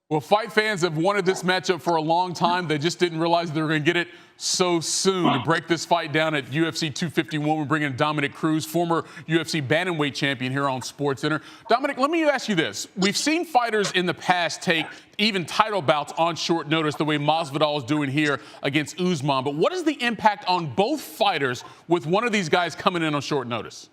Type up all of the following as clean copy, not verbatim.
Well, fight fans have wanted this matchup for a long time. They just didn't realize they were going to get it so soon. To break this fight down at UFC 251, we're bringing Dominick Cruz, former UFC bantamweight champion, here on SportsCenter. Dominick, let me ask you this. We've seen fighters in the past take even title bouts on short notice, the way Masvidal is doing here against Usman. But what is the impact on both fighters with one of these guys coming in on short notice?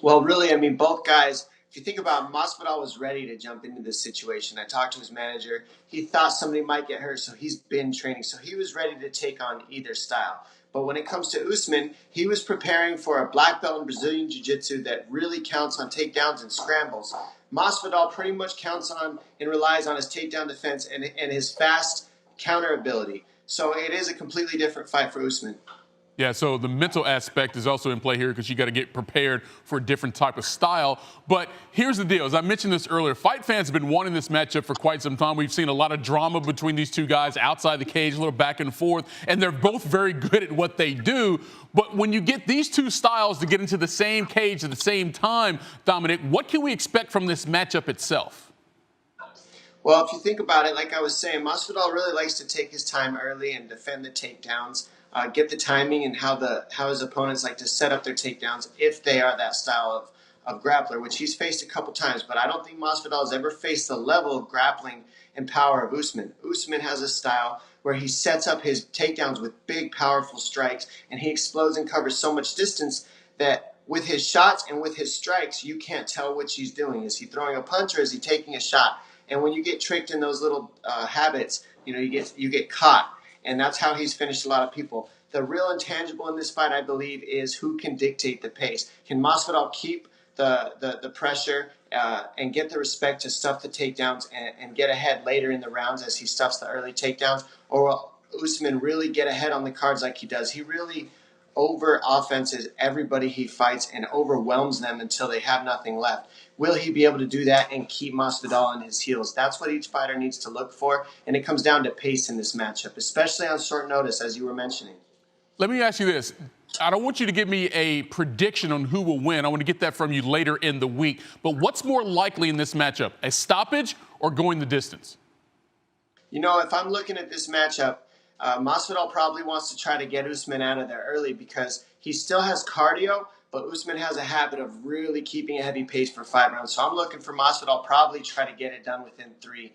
Well, really, I mean, both guys, if you think about it, Masvidal was ready to jump into this situation. I talked to his manager. He thought somebody might get hurt, so he's been training. So he was ready to take on either style. But when it comes to Usman, he was preparing for a black belt in Brazilian Jiu-Jitsu that really counts on takedowns and scrambles. Masvidal pretty much counts on and relies on his takedown defense and his fast counter ability. So it is a completely different fight for Usman. Yeah, so the mental aspect is also in play here because you got to get prepared for a different type of style. But here's the deal. As I mentioned this earlier, fight fans have been wanting this matchup for quite some time. We've seen a lot of drama between these two guys outside the cage, a little back and forth, and they're both very good at what they do. But when you get these two styles to get into the same cage at the same time, Dominick, what can we expect from this matchup itself? Well, if you think about it, like I was saying, Masvidal really likes to take his time early and defend the takedowns. Get the timing and how his opponents like to set up their takedowns if they are that style of grappler, which he's faced a couple times. But I don't think Masvidal has ever faced the level of grappling and power of Usman. Usman has a style where he sets up his takedowns with big, powerful strikes, and he explodes and covers so much distance that with his shots and with his strikes, you can't tell which he's doing. Is he throwing a punch or is he taking a shot? And when you get tricked in those little habits, you get caught. And that's how he's finished a lot of people. The real intangible in this fight, I believe, is who can dictate the pace. Can Masvidal keep the pressure and get the respect to stuff the takedowns and get ahead later in the rounds as he stuffs the early takedowns? Or will Usman really get ahead on the cards like he does? He really over-offenses everybody he fights and overwhelms them until they have nothing left. Will he be able to do that and keep Masvidal on his heels? That's what each fighter needs to look for, and it comes down to pace in this matchup, especially on short notice, as you were mentioning. Let me ask you this. I don't want you to give me a prediction on who will win. I want to get that from you later in the week. But what's more likely in this matchup, a stoppage or going the distance? You know, if I'm looking at this matchup, Masvidal probably wants to try to get Usman out of there early because he still has cardio, but Usman has a habit of really keeping a heavy pace for 5 rounds. So I'm looking for Masvidal probably try to get it done within 3.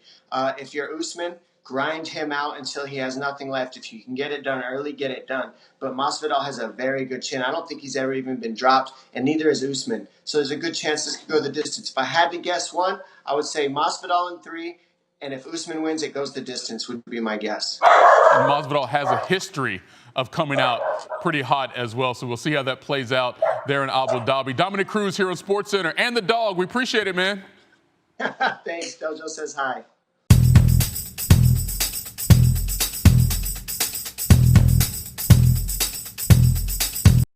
If you're Usman, grind him out until he has nothing left. If you can get it done early, get it done. But Masvidal has a very good chin. I don't think he's ever even been dropped, and neither is Usman. So there's a good chance this could go the distance. If I had to guess one, I would say Masvidal in 3, and if Usman wins, it goes the distance would be my guess. And Masvidal has a history of coming out pretty hot as well, so we'll see how that plays out there in Abu Dhabi. Dominick Cruz here on SportsCenter and the dog. We appreciate it, man. Thanks. Dojo says hi.